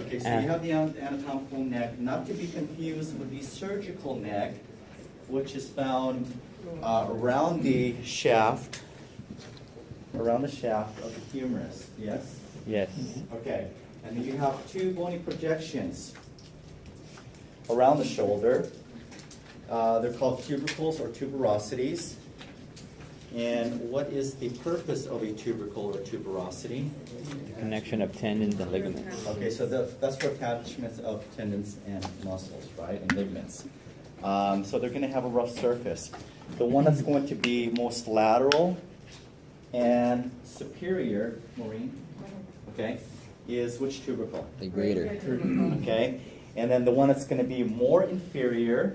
Okay, so you have the anatomical neck, not to be confused with the surgical neck, which is found around the shaft of the humerus. Yes? Yes. Okay, and then you have two bony projections around the shoulder. They're called tubercles or tuberosities. And what is the purpose of a tubercle or tuberosity? Connection of tendons and ligaments. Okay, so that's for attachments of tendons and muscles, right, and ligaments. So they're going to have a rough surface. The one that's going to be most lateral and superior, Maureen, okay, is which tubercle? The greater. Okay, and then the one that's going to be more inferior,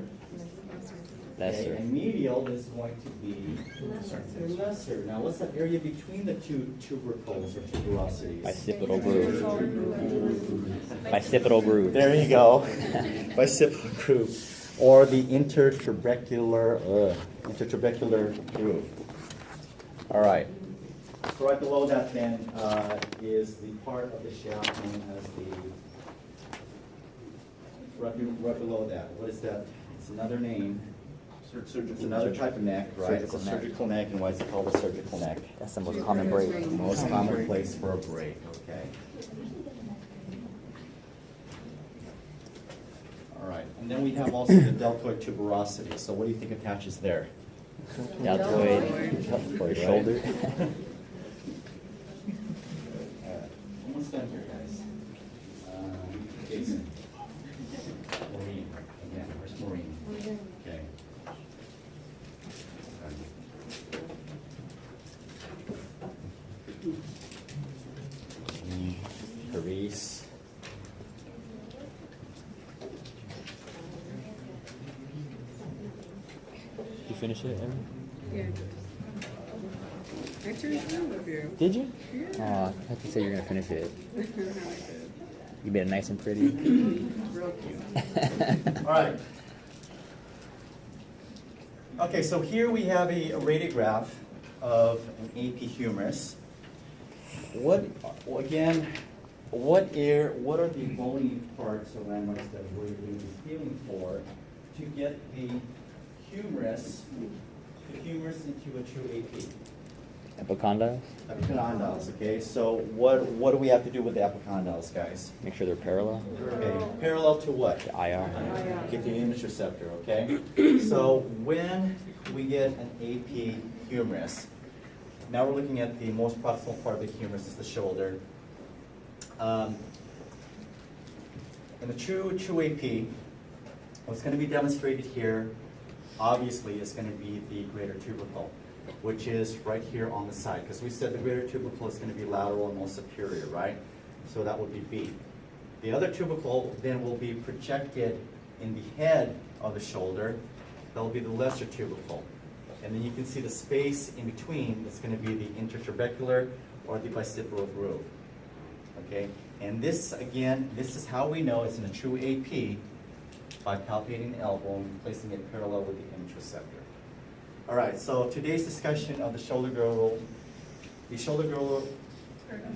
Lesser. and medial is going to be lesser. Now, what's that area between the two tubercles or tuberosities? Bicipital groove. Bicipital groove. There you go. Bicipital groove, or the intertrabecular groove. All right. So right below that then is the part of the shaft known as the. Right below that. What is that? It's another name. It's another type of neck, right? It's a surgical neck, and why is it called a surgical neck? That's the most common break. The most common place for a break, okay? All right, and then we have also the deltoid tuberosity. So what do you think attaches there? Deltoid or shoulder. Almost done here, guys. Jason. Maureen, again, where's Maureen? Okay. Paris. You finish it, Evan? Yeah. Actually, I love you. Did you? Yeah. Oh, I have to say you're gonna finish it. I did. You made it nice and pretty. Real cute. All right. Okay, so here we have a radiograph of an AP humerus. What are the bony parts or landmarks that we're going to be feeling for to get the humerus into a true AP? Epicondyles? Epicondyles, okay? So what do we have to do with the epicondyles, guys? Make sure they're parallel. Okay, parallel to what? The IR. Get the image receptor, okay? So when we get an AP humerus, now we're looking at the most proximal part of the humerus is the shoulder. In the true AP, what's going to be demonstrated here, obviously, is going to be the greater tubercle, which is right here on the side, because we said the greater tubercle is going to be lateral and most superior, right? So that would be B. The other tubercle then will be projected in the head of the shoulder. That will be the lesser tubercle. And then you can see the space in between is going to be the intertrabecular or the bicipital groove. Okay? And this, again, this is how we know it's in a true AP by palpating the elbow and placing it parallel with the image receptor. All right, so today's discussion of the shoulder girdle,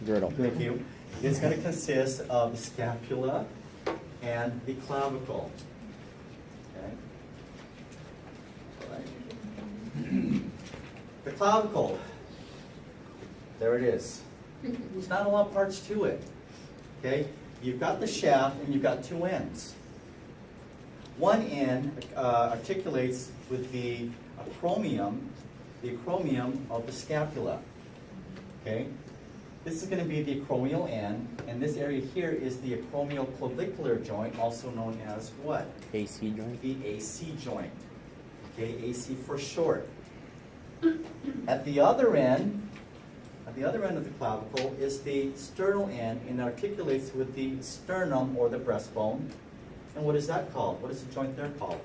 Girdle. thank you, is going to consist of the scapula and the clavicle. Okay? All right. The clavicle, there it is. There's not a lot of parts to it. Okay? You've got the shaft and you've got two ends. One end articulates with the acromion of the scapula. Okay? This is going to be the acromial end, and this area here is the acromioclavicular joint, also known as what? AC joint. The AC joint. Okay, AC for short. At the other end of the clavicle is the sternal end, and articulates with the sternum or the breastbone. And what is that called? What is the joint there called?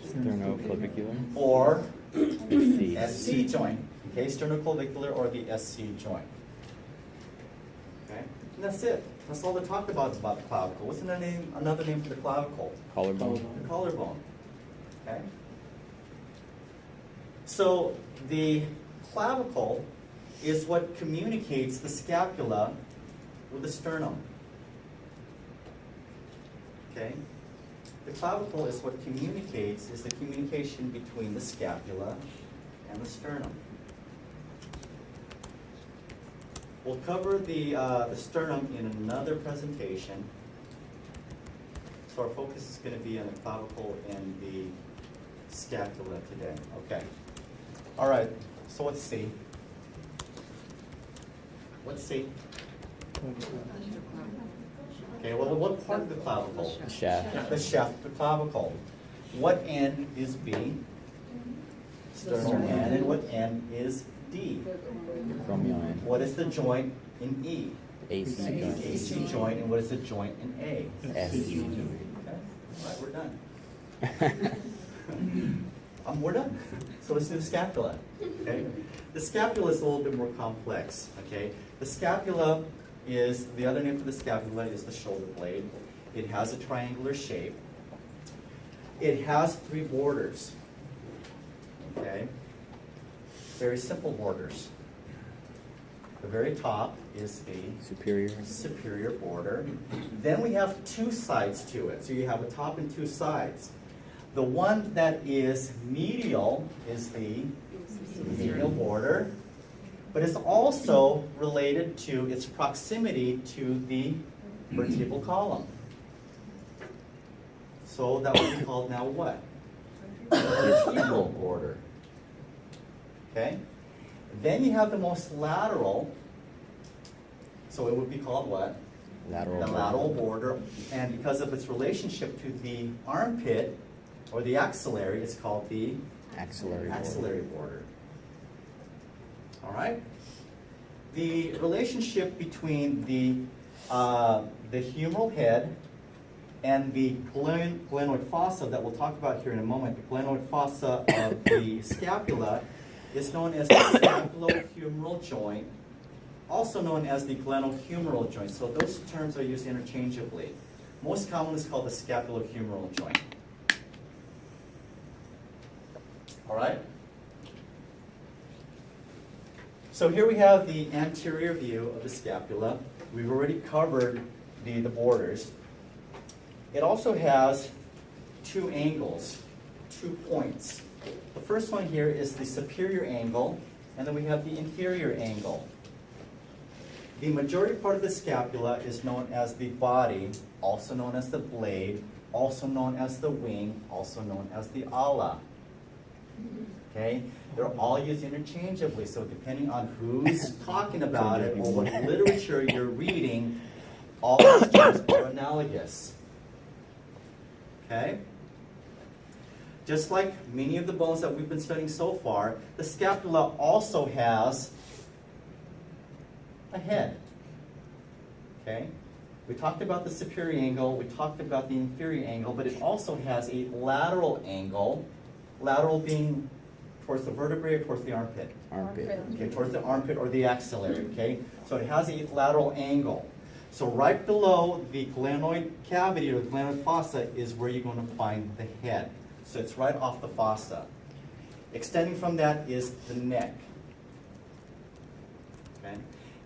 Sternoclavicular. Or SC. SC joint. Okay, sternoclavicular or the SC joint. Okay, and that's it. That's all they talk about the clavicle. What's another name for the clavicle? Collarbone. The collarbone. Okay. So the clavicle is what communicates the scapula with the sternum. Okay? The clavicle is what communicates, is the communication between the scapula and the sternum. We'll cover the sternum in another presentation. So our focus is going to be on the clavicle and the scapula today. Okay. All right. So let's see. Let's see. Okay. Well, what part of the clavicle? The shaft. The shaft of the clavicle. What end is B? Sternal end. And what end is D? Acromion end. What is the joint in E? AC joint. AC joint. And what is the joint in A? SE. Okay. All right, we're done. We're done. So let's do the scapula. Okay. The scapula is a little bit more complex. Okay. The scapula is, the other name for the scapula is the shoulder blade. It has a triangular shape. It has 3 borders. Okay. Very simple borders. The very top is the superior border. Then we have 2 sides to it. So you have a top and 2 sides. The one that is medial is the medial border, but it's also related to its proximity to the vertebral column. So that would be called now what? Vertebral border. Okay? Then you have the most lateral, so it would be called what? Lateral. The lateral border. And because of its relationship to the armpit, or the axillary, it's called the Axillary border. All right? The relationship between the humeral head and the glenoid fossa that we'll talk about here in a moment, the glenoid fossa of the scapula, is known as the scapulohumeral joint, also known as the glenohumeral joint. So those terms are used interchangeably. Most commonly it's called the scapulohumeral joint. All right? So here we have the anterior view of the scapula. We've already covered the borders. It also has 2 angles, 2 points. The first one here is the superior angle, and then we have the inferior angle. The majority part of the scapula is known as the body, also known as the blade, also known as the wing, also known as the ala. Okay? They're all used interchangeably, so depending on who's talking about it or what literature you're reading, all these terms are analogous. Okay? Just like many of the bones that we've been studying so far, the scapula also has a head. Okay? We talked about the superior angle, we talked about the inferior angle, but it also has a lateral angle, lateral being towards the vertebrae or towards the armpit? Armpit. Okay, towards the armpit or the axillary, okay? So it has a lateral angle. So right below the glenoid cavity or the glenoid fossa is where you're going to find the head. So it's right off the fossa. Extending from that is the neck. Okay?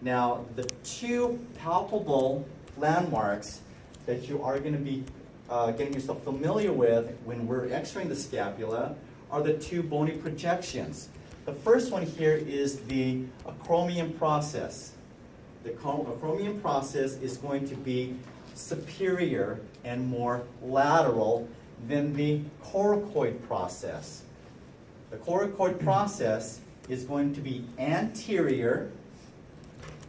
Now, the 2 palpable landmarks that you are going to be getting yourself familiar with when we're x-raying the scapula are the 2 bony projections. The first one here is the acromion process. The acromion process is going to be superior and more lateral than the coracoid process. The coracoid process is going to be anterior,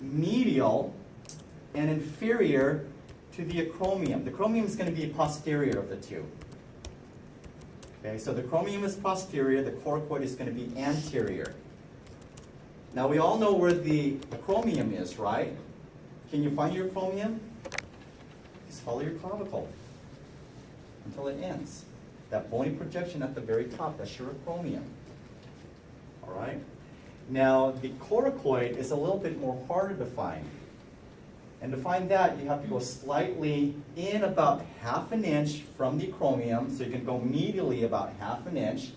medial, and inferior to the acromion. The acromion is going to be posterior of the 2. Okay, so the acromion is posterior, the coracoid is going to be anterior. Now we all know where the acromion is, right? Can you find your acromion? Just follow your clavicle until it ends. That bony projection at the very top, that's your acromion. All right? Now the coracoid is a little bit more harder to find. And to find that, you have to go slightly in about ½ an inch from the acromion, so you can go medially about ½ an inch.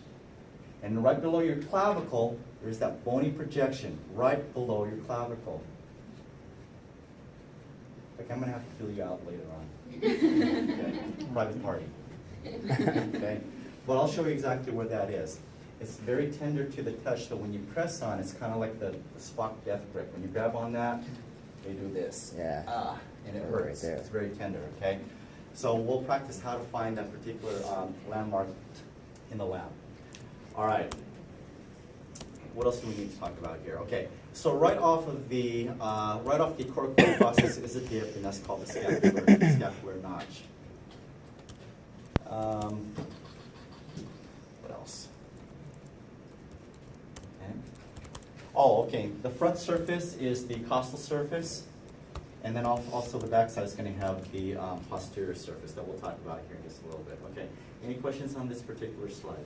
And right below your clavicle, there's that bony projection right below your clavicle. The Okay, I'm gonna have to fill you out later on. Okay, private party. Okay, but I'll show you exactly where that is. It's very tender to the touch, so when you press on, it's kind of like the Spock death grip. When you grab on that, they do this. Yeah. And it Right hurts. there. It's very tender, okay? So we'll practice how to find that particular landmark in the lab. All right. What else do we need to talk about here? Okay, so right off the coracoid process is a dip, and that's called the scapular notch. What else? Okay. Oh, okay. The front surface is the costal surface, and then also the backside is going to have the posterior surface that we'll talk about here in just a little bit. Okay. Any questions on this particular slide?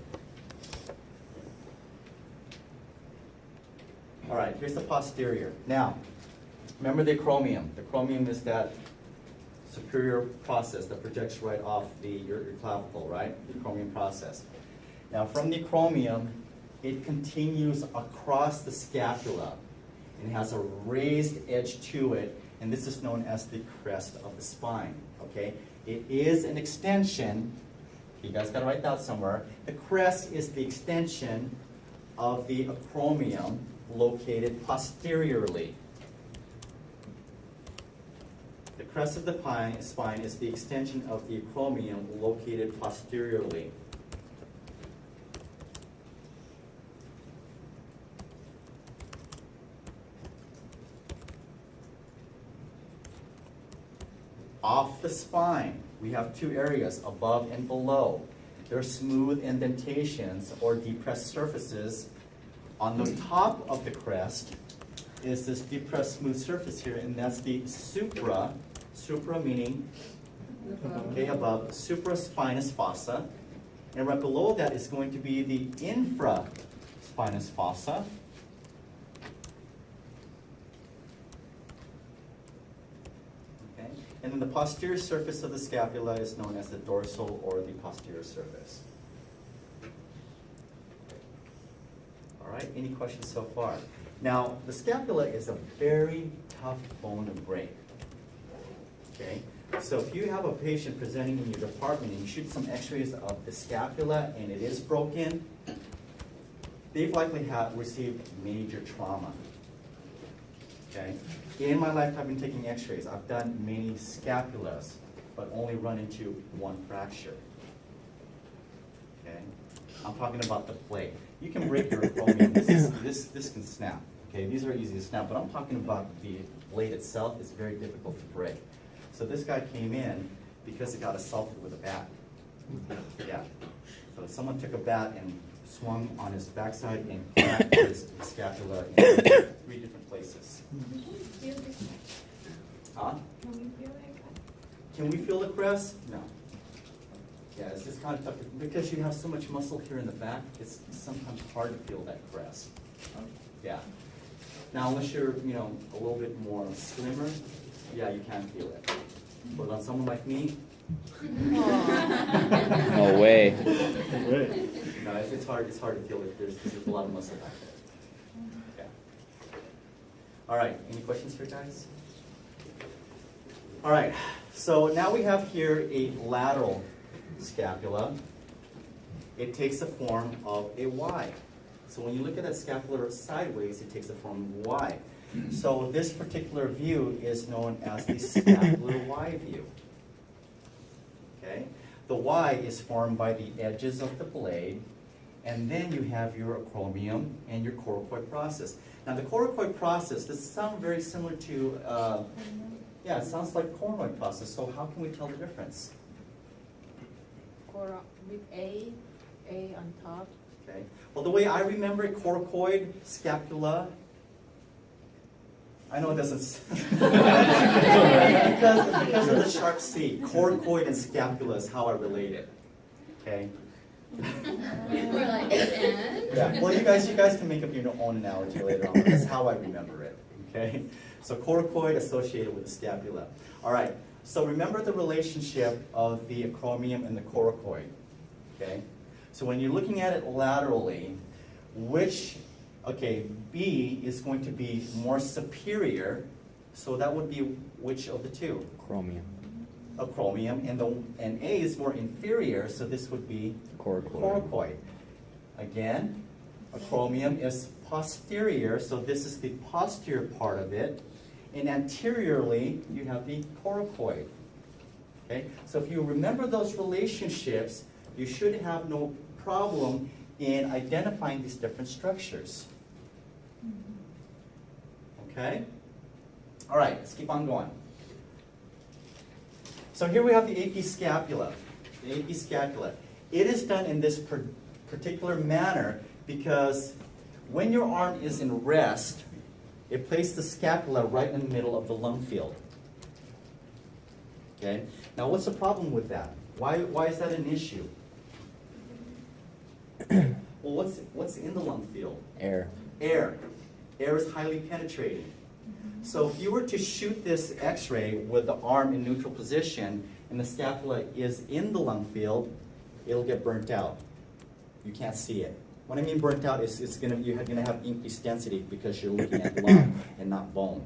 All right, here's the posterior. Now, remember the acromion. The acromion is that superior process that projects right off your clavicle, right? The acromion process. Now, from the acromion, it continues across the scapula and has a raised edge to it, and this is known as the crest of the spine, okay? It is an extension. You guys got to write that somewhere. The crest is the extension of the acromion located posteriorly. The crest of the spine is the extension of the acromion located posteriorly. Off the spine, we have two areas, above and below. There are smooth indentations or depressed surfaces. On the top of the crest is this depressed smooth surface here, and that's the supra meaning, okay, above, supraspinous fossa. And right below that is going to be the infraspinous fossa. Okay, and then the posterior surface of the scapula is known as the dorsal or the posterior surface. All right, any questions so far? Now, the scapula is a very tough bone to break. Okay, so if you have a patient presenting in your department and you shoot some x-rays of the scapula and it is broken, they've likely received major trauma. Okay, in my life I've been taking x-rays. I've done many scapulas, but only run into one fracture. Okay, I'm talking about the plate. You can break your acromion. This can snap. Okay, these are easy to snap, but I'm talking about the blade itself. It's very difficult to break. So this guy came in because he got assaulted with a bat. Yeah. So someone took a bat and swung on his backside and cracked his scapula in 3 different places. Huh? Can we feel the crest? No. Yeah, it's just kind of tough because you have so much muscle here in the back. It's sometimes hard to feel that crest. Yeah. Now, unless you're, a little bit more slimmer, yeah, you can feel it. But on someone like me, No way. no, it's hard. It's hard to feel it. There's a lot of muscle back there. Yeah. All right. Any questions here, guys? All right. So now we have here a lateral scapula. It takes the form of a Y. So when you look at that scapula sideways, it takes the form of Y. So this particular view is known as the scapular Y view. Okay? The Y is formed by the edges of the blade, and then you have your acromion and your coracoid process. Now the coracoid process, this sounds very similar to, yeah, it sounds like coronoid process, so how can we tell the difference? With A on top. Okay. Well, the way I remember it, coracoid, scapula, I know it doesn't, because of the sharp C, coracoid and scapula is how I relate it, okay? We're like, and? Yeah, well, you guys can make up your own analogy later on, but that's how I remember it, okay? So coracoid associated with the scapula. All right, so remember the relationship of the acromion and the coracoid, okay? So when you're looking at it laterally, B is going to be more superior, so that would be which of the two? Chromium. Acromium, and A is more inferior, so this would be Coracoid. coracoid. Again, acromium is posterior, so this is the posterior part of it, and anteriorly you have the coracoid. Okay, so if you remember those relationships, you should have no problem in identifying these different structures. Okay? All right, let's keep on going. So here we have the AP scapula. The AP scapula. It is done in this particular manner because when your arm is in rest, it places the scapula right in the middle of the lung field. Okay? Now what's the problem with that? Why is that an issue? Well, what's in the lung field? Air. Air. Air is highly penetrating. So if you were to shoot this x-ray with the arm in neutral position and the scapula is in the lung field, it'll get burnt out. You can't see it. What I mean burnt out is you're gonna have increased density because you're looking at lung and not bone.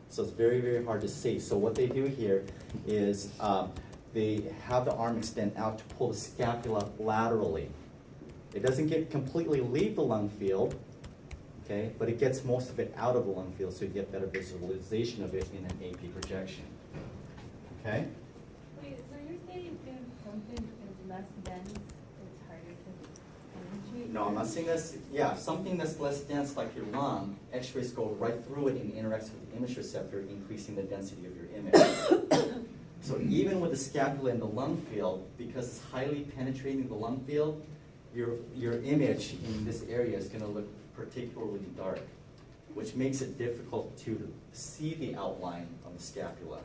So it's very, very hard to see. So what they do here is they have the arm extend out to pull the scapula laterally. It doesn't get completely leave the lung field, okay, but it gets most of it out of the lung field, so you get better visualization of it in an AP projection. Okay? Wait, so you're saying if something is less dense, it's harder to penetrate? No, I'm not saying this. Yeah, something that's less dense like your lung, X-rays go right through it and interacts with the image receptor, increasing the density of your image. So even with the scapula in the lung field, because it's highly penetrating the lung field, your image in this area is going to look particularly dark, which makes it difficult to see the outline of the scapula.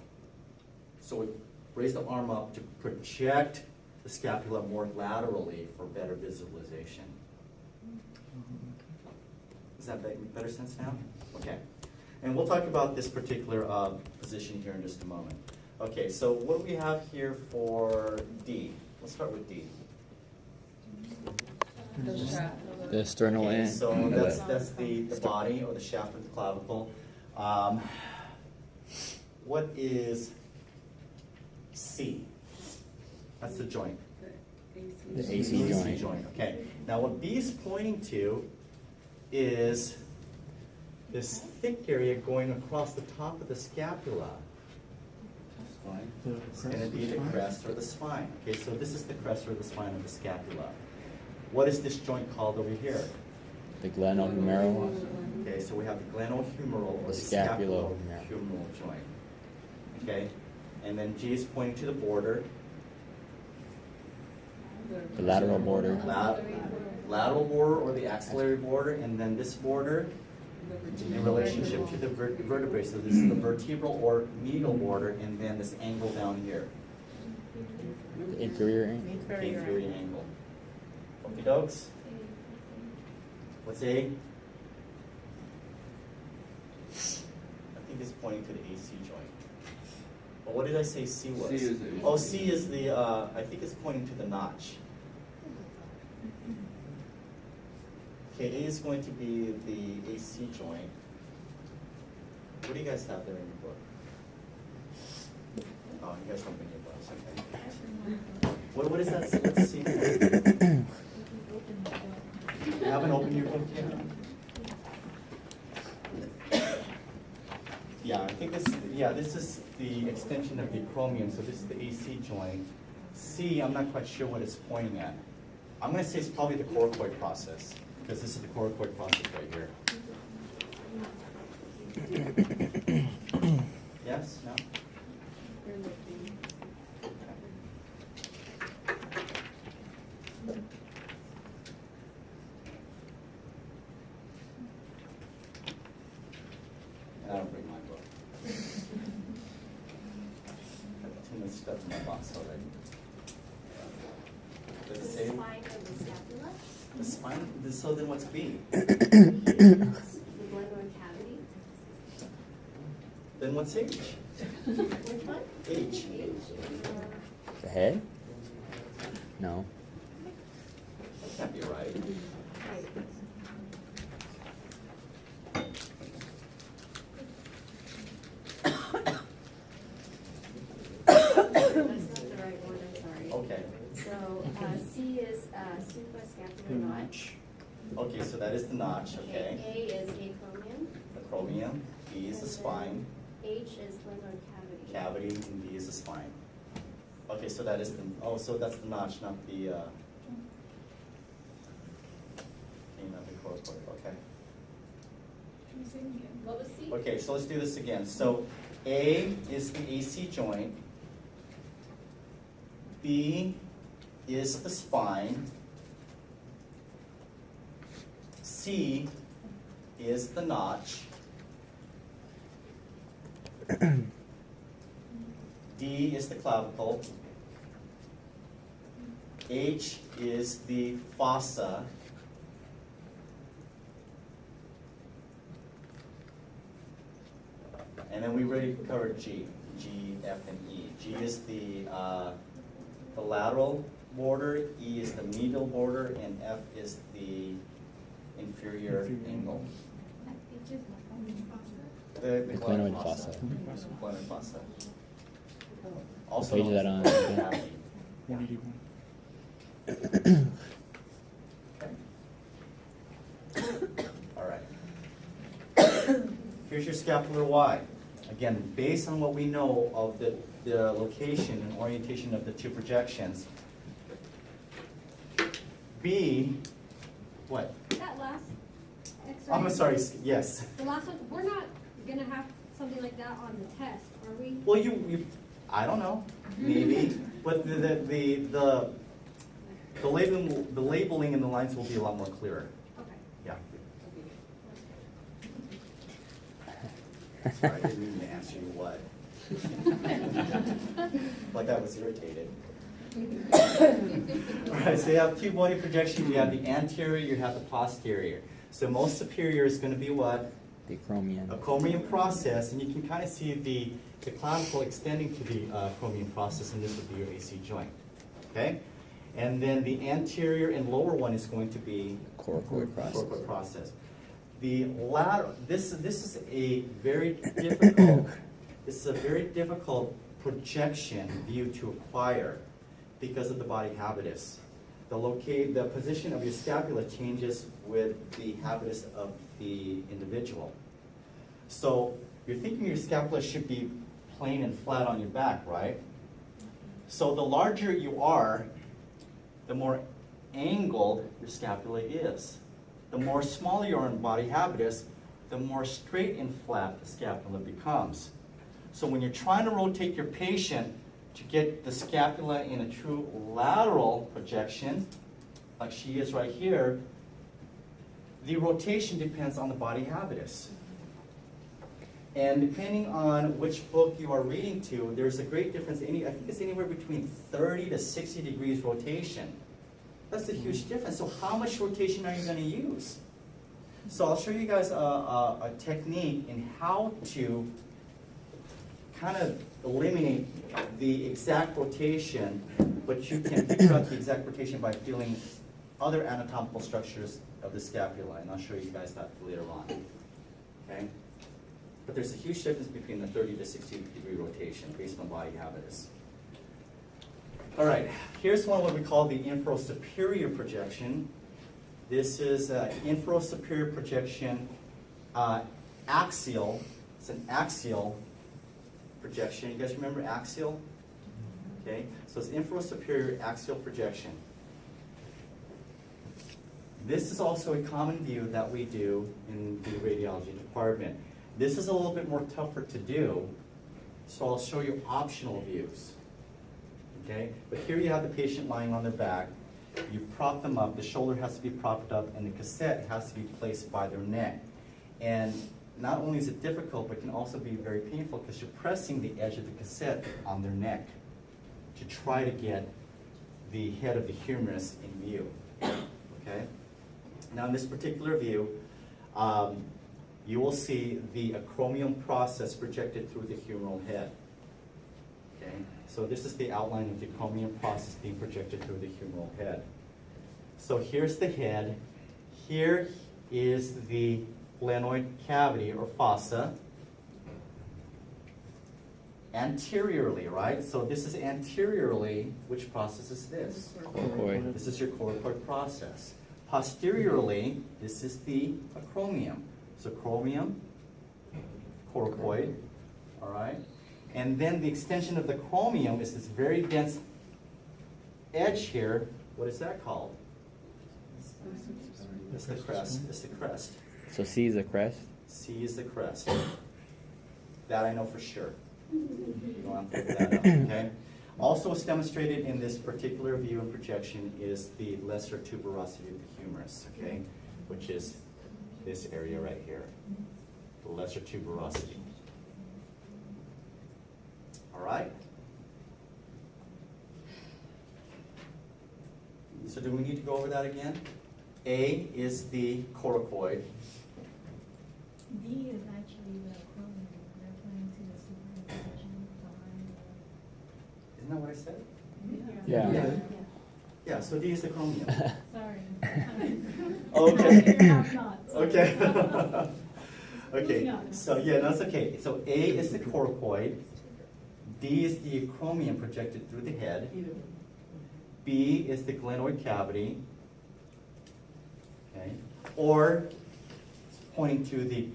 So we raise the arm up to project the scapula more laterally for better visualization. Does that make better sense now? Okay. And we'll talk about this particular position here in just a moment. Okay, so what do we have here for D? Let's start with D. The sternal Okay, end. so that's the body or the shaft of the clavicle. What is C? That's the joint. The AC joint. Okay. Now what B is pointing to is this thick area going across the top of the scapula. It's going to be the crest or the spine. Okay, so this is the crest or the spine of the scapula. What is this joint called over here? The glenohumeral. Okay, so we have the glenohumeral or The the scapulohumeral. scapulohumeral joint. Okay, and then G is pointing to the border. The lateral border. Lateral border or the axillary border, and then this border in relationship to the vertebrae. So this is the vertebral or medial border, and then this angle down here, The inferior end. inferior angle. Okie dokes? What's A? I think it's pointing to the AC joint. Well, what did I say C was? C is the- Oh, C is the, I think it's pointing to the notch. Okay, A is going to be the AC joint. What do you guys have there in your book? Oh, you guys don't bring your books, okay. What is that? Let's see. You haven't opened your book yet? Yeah, I think this is the extension of the acromion, so this is the AC joint. C, I'm not quite sure what it's pointing at. I'm going to say it's probably the coracoid process, because this is the coracoid process right here. Yes? No? I don't bring my book. Got too much stuff in my box already. Does it say? Spine of the scapula, The spine? So then what's B? the glenoid cavity. Then what's H? Which one? H. The head? No. That can't be right. C is suprascapular notch. Okay, so that is the notch, okay. A is acromion. Acromion, B is the spine, H is glenoid cavity. cavity, and B is the spine. Okay, so that is the, oh, so that's the notch, not the, not the coracoid, okay. What was C? Okay, so let's do this again. So A is the AC joint, B is the spine, C is the notch, D is the clavicle, H is the fossa, and then we already covered G, F, and E. G is the lateral border, E is the medial border, and F is the inferior angle. The glenoid fossa. Glenoid fossa. What Also page is that known on? as cavity. Okay. All right. Here's your scapular Y. Again, based on what we know of the location and orientation of the two projections. B, what? That last X-ray. I'm sorry, yes. The last one, we're not gonna have something like that on the test, are we? Well, you I don't know, maybe, but the labeling in the lines will be a lot more clearer. Okay. Yeah. Sorry, I didn't mean to answer you what. Like I was irritated. All right, so you have two body projections. You have the anterior, you have the posterior. So most superior is going to be what? The acromion. Acromion process, and you can kind of see the clavicle extending to the acromion process, and this would be your AC joint. Okay? And then the anterior and lower one is going to be Coracoid process. coracoid process. The lateral, this is a very difficult, this is a very difficult projection view to acquire because of the body habitus. The position of your scapula changes with the habitus of the individual. So you're thinking your scapula should be plain and flat on your back, right? So the larger you are, the more angled your scapula is. The more smaller you are in body habitus, the more straight and flat the scapula becomes. So when you're trying to rotate your patient to get the scapula in a true lateral projection, like she is right here, the rotation depends on the body habitus. And depending on which book you are reading to, there's a great difference. I think it's anywhere between 30 to 60 degrees rotation. That's a huge difference. So how much rotation are you going to use? So I'll show you guys a technique in how to kind of eliminate the exact rotation, but you can figure out the exact rotation by feeling other anatomical structures of the scapula, and I'll show you guys that later on. Okay? But there's a huge difference between the 30 to 60 degree rotation based on body habitus. All right, here's one what we call the infrosuperior projection. This is infrosuperior projection axial. It's an axial projection. You guys remember axial? Okay, so it's infrosuperior axial projection. This is also a common view that we do in the radiology department. This is a little bit more tougher to do, so I'll show you optional views. Okay, but here you have the patient lying on their back. You prop them up, the shoulder has to be propped up, and the cassette has to be placed by their neck. And not only is it difficult, but can also be very painful because you're pressing the edge of the cassette on their neck to try to get the head of the humerus in view. Okay? Now in this particular view, you will see the acromion process projected through the humeral head. Okay? So this is the outline of the acromion process being projected through the humeral head. So here's the head. Here is the glenoid cavity or fossa. anteriorly, right? So this is anteriorly, which process is this? Coracoid. This is your coracoid process. Posteriorly, this is the acromion. So acromion, coracoid, all right? And then the extension of the acromion is this very dense edge here. What is that called? It's the crest. It's the crest. So C is a crest. C is the crest. That I know for sure. You don't have to look that up, okay? Also, what's demonstrated in this particular view and projection is the lesser tuberosity of the humerus, okay? Which is this area right here, the lesser tuberosity. All right? So do we need to go over that again? A is the coracoid. D is actually the acromion. They're pointing to the superimposition behind Isn't that what I said? the. Yeah. Yeah, so D is the acromion. Sorry. Okay. You're half nods. Okay. Okay, Moving on. so yeah, that's okay. So A is the coracoid. D is the acromion projected through the head. B is the glenoid cavity. Okay, or pointing to the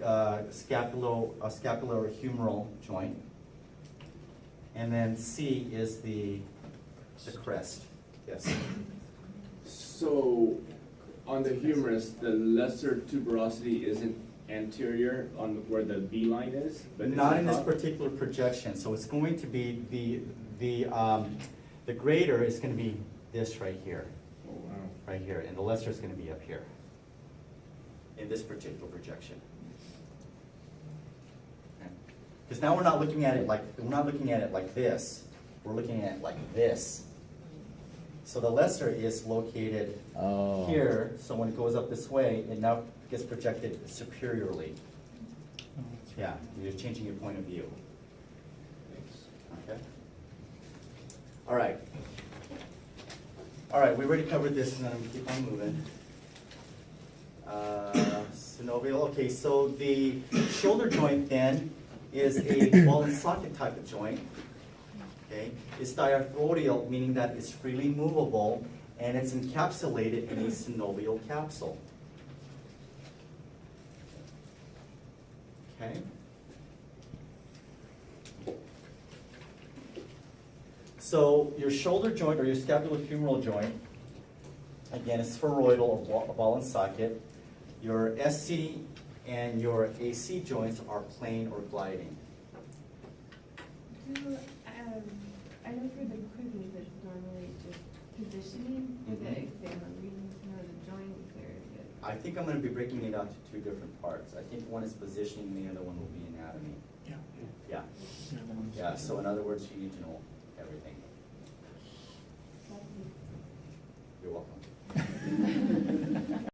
scapular humeral joint. And then C is the crest. Yes. So, on the humerus, the lesser tuberosity isn't anterior on where the B line is, but it's Not on in this top? particular projection. So it's going to be the greater is going to be this right here, Oh, wow. right here, and the lesser is going to be up here in this particular projection. Because now we're not looking at it like this. We're looking at it like this. So the lesser is located Oh. here. So when it goes up this way, it now gets projected superiorly. Yeah, you're changing your point of view. Okay. All right. All right, we already covered this, and then we keep on moving. Synovial. Okay, so the shoulder joint then is a ball and socket type of joint. Okay, it's diarthrodial, meaning that it's freely movable, and it's encapsulated in a synovial capsule. Okay. So your shoulder joint or your scapulohumeral joint, again, is spheroidal or ball and socket. Your SC and your AC joints are plane or gliding. I know for the quizzes, it's normally just positioning for the Mhm. exam. We need to know the joints there. I think I'm going to be breaking it out to two different parts. I think one is positioning, and the other one will be anatomy. Yeah. Yeah, so in other words, you need to know everything.